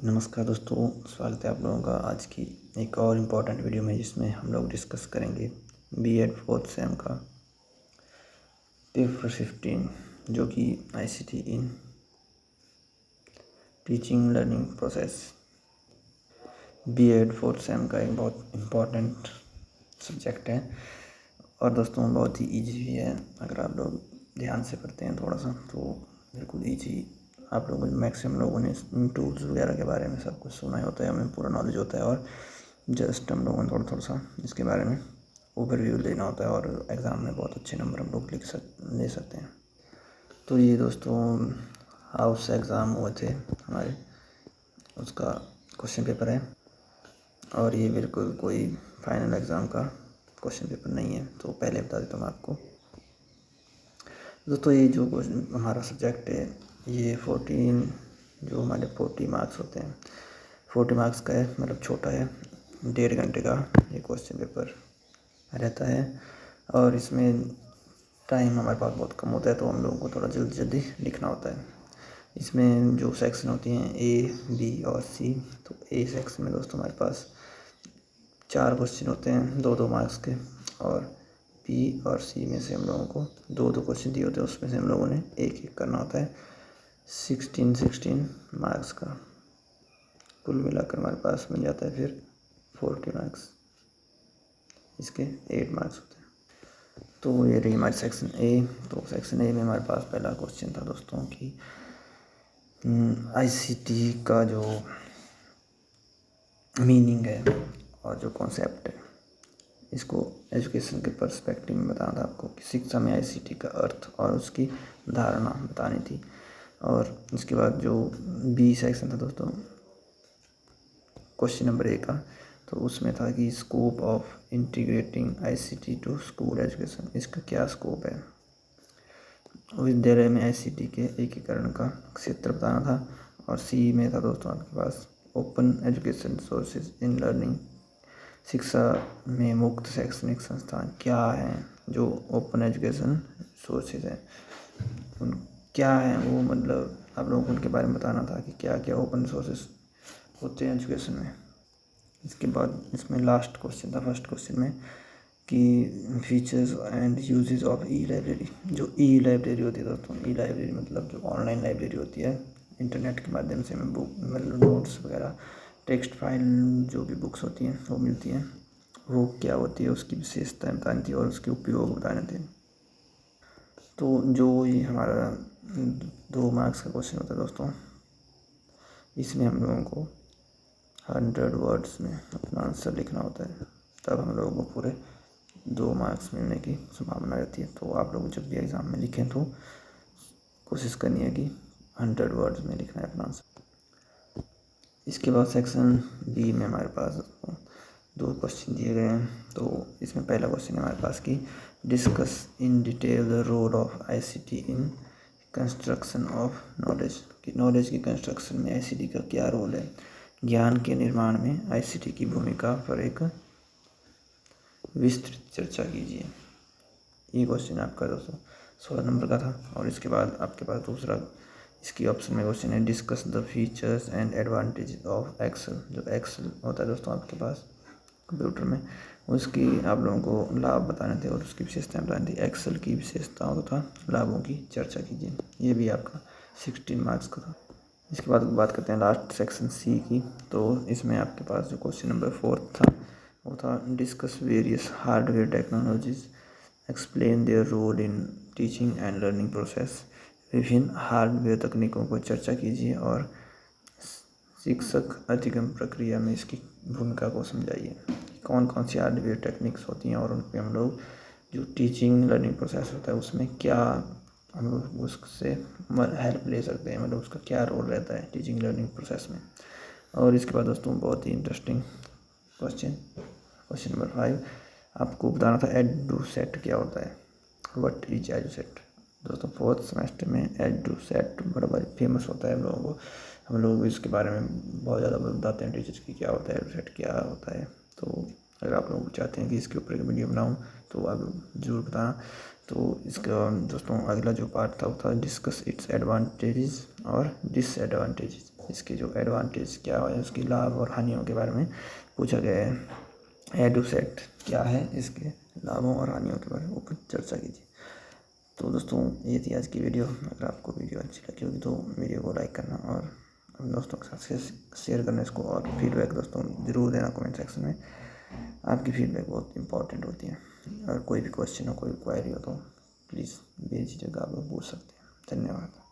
नमस्कार दोस्तों, स्वागत है आप लोगों का आज की एक और इम्पॉर्टेंट वीडियो में, जिसमें हम लोग डिस्कस करेंगे बीएड फोर्थ सेम का पेपर 15, जो कि ICT in teaching learning process BEd fourth sem का एक बहुत इम्पॉर्टेंट सब्जेक्ट है। और दोस्तों बहुत ही इजी भी है। अगर आप लोग ध्यान से पढ़ते हैं थोड़ा सा तो बिल्कुल इजी। आप लोगों मैक्सिमम लोगों ने इन टूल्स वगैरह के बारे में सब कुछ सुना ही होता है, हमें पूरा नॉलेज होता है, और जस्ट हम लोगों ने थोड़ा सा इसके बारे में ओवरव्यू लेना होता है, और एग्ज़ाम में बहुत अच्छे नंबर हम लोग ले सकते हैं। तो ये दोस्तों हाउस एग्ज़ाम हुए थे हमारे, उसका क्वेश्चन पेपर है, और ये बिल्कुल कोई फाइनल एग्ज़ाम का क्वेश्चन पेपर नहीं है। तो पहले बता देता हूँ आपको दोस्तों, ये जो हमारा सब्जेक्ट है ये 14 जो हमारे 40 मार्क्स होते हैं, 40 मार्क्स का है, मतलब छोटा है। 1.5 घंटे का ये क्वेश्चन पेपर रहता है, और इसमें टाइम हमारे पास बहुत कम होता है, तो हम लोगों को थोड़ा जल्दी जल्दी लिखना होता है। इसमें जो सेक्शन होती हैं ए, बी और सी। तो ए सेक्शन में दोस्तों हमारे पास 4 क्वेश्चन होते हैं 2-2 मार्क्स के, और बी और सी में से हम लोगों को 2-2 क्वेश्चन दिए होते हैं, उसमें से हम लोगों ने एक एक करना होता है। 16 मार्क्स का कुल मिलाकर हमारे पास मिल जाता है फिर 40 मार्क्स। इसके 8 मार्क्स होते हैं। तो ये रही हमारी सेक्शन ए। तो सेक्शन ए में हमारे पास पहला क्वेश्चन था दोस्तों कि आईसीटी का जो मीनिंग है और जो कॉन्सेप्ट है, इसको एजुकेशन के पर्सपेक्टिव में बताना था आपको कि शिक्षा में आईसीटी का अर्थ और उसकी धारणा बतानी थी। और इसके बाद जो बी सेक्शन था दोस्तों क्वेश्चन नंबर ए का, तो उसमें था कि scope of integrating ICT to school education, इसका क्या स्कोप है। विद्यालय में आईसीटी के एकीकरण का क्षेत्र बताना था। और सी में था दोस्तों आपके पास open education sources in learning, शिक्षा में मुक्त शैक्षणिक संस्थान क्या हैं। जो ओपन एजुकेशन सोर्सेज हैं उन क्या हैं, वो मतलब आप लोगों को उनके बारे में बताना था कि क्या क्या ओपन सोर्सेज होते हैं एजुकेशन में। इसके बाद इसमें लास्ट क्वेश्चन था फर्स्ट क्वेश्चन में कि features and uses of E library. जो ई लाइब्रेरी होती है दोस्तों, ई लाइब्रेरी मतलब जो ऑनलाइन लाइब्रेरी होती है, इंटरनेट के माध्यम से हमें बुक मतलब नोट्स वगैरह टेक्स्ट फाइल जो भी बुक्स होती हैं वो मिलती हैं, वो क्या होती है, उसकी विशेषताएं बतानी थी और उसके उपयोग बताने थे। तो जो ये हमारा 2 मार्क्स का क्वेश्चन होता है दोस्तों, इसमें हम लोगों को 100 वर्ड्स में अपना आंसर लिखना होता है, तब हम लोगों को पूरे 2 मार्क्स मिलने की संभावना रहती है। तो आप लोग जब भी एग्ज़ाम में लिखें तो कोशिश करनी है कि 100 वर्ड्स में लिखना है अपना आंसर। इसके बाद सेक्शन बी में हमारे पास 2 क्वेश्चन दिए गए हैं। तो इसमें पहला क्वेश्चन है हमारे पास कि discuss in detail the role of ICT in construction of knowledge, कि नॉलेज की कंस्ट्रक्शन में आईसीटी का क्या रोल है। ज्ञान के निर्माण में आईसीटी की भूमिका पर एक विस्तृत चर्चा कीजिए। ये क्वेश्चन आपका दोस्तों 16 नंबर का था। और इसके बाद आपके पास दूसरा इसकी ऑप्शन में क्वेश्चन है discuss the features and advantage of Excel. जो एक्सेल होता है दोस्तों आपके पास कंप्यूटर में, उसकी आप लोगों को लाभ बताने थे और उसकी विशेषताएं बतानी थी। एक्सेल की विशेषताओं तथा लाभों की चर्चा कीजिए। ये भी आपका 16 मार्क्स का था। इसके बाद बात करते हैं लास्ट सेक्शन सी की। तो इसमें आपके पास जो क्वेश्चन नंबर 4 था वो था discuss various hardware technologies, explain their role in teaching and learning process. विभिन्न हार्डवेयर तकनीकों को चर्चा कीजिए और शिक्षक अधिगम प्रक्रिया में इसकी भूमिका को समझाइए। कौन कौन सी हार्डवेयर टेक्निक्स होती हैं और उन पर हम लोग जो टीचिंग लर्निंग प्रोसेस होता है उसमें क्या हम लोग उससे हेल्प ले सकते हैं, मतलब उसका क्या रोल रहता है टीचिंग लर्निंग प्रोसेस में। और इसके बाद दोस्तों बहुत ही इंटरेस्टिंग क्वेश्चन नंबर 5, आपको बताना था एडुसेट क्या होता है। What is EDUSAT. दोस्तों 4th सेमेस्टर में एडुसेट बड़ा भारी फेमस होता है हम लोगों को, हम लोग इसके बारे में बहुत ज़्यादा बताते हैं टीचर्स की क्या होता है एडुसेट क्या होता है। तो अगर आप लोग चाहते हैं कि इसके ऊपर एक वीडियो बनाऊँ तो आप ज़रूर बताना। तो इसका दोस्तों अगला जो पार्ट था वो था डिस्कस इट्स एडवांटेजेस और डिसएडवांटेजेस। इसके जो एडवांटेज क्या है, उसकी लाभ और हानियों के बारे में पूछा गया है। एडुसेट क्या है, इसके लाभों और हानियों के बारे में ऊपर चर्चा कीजिए। तो दोस्तों ये थी आज की वीडियो। अगर आपको वीडियो अच्छी लगी होगी तो वीडियो को लाइक करना और अपने दोस्तों के साथ शेयर करना इसको, और फीडबैक दोस्तों ज़रूर देना कमेंट सेक्शन में। आपकी फीडबैक बहुत इंपॉर्टेंट होती है। और कोई भी क्वेश्चन हो, कोई क्वेरी हो तो प्लीज़ बेझिझक आप लोग पूछ सकते हैं। धन्यवाद।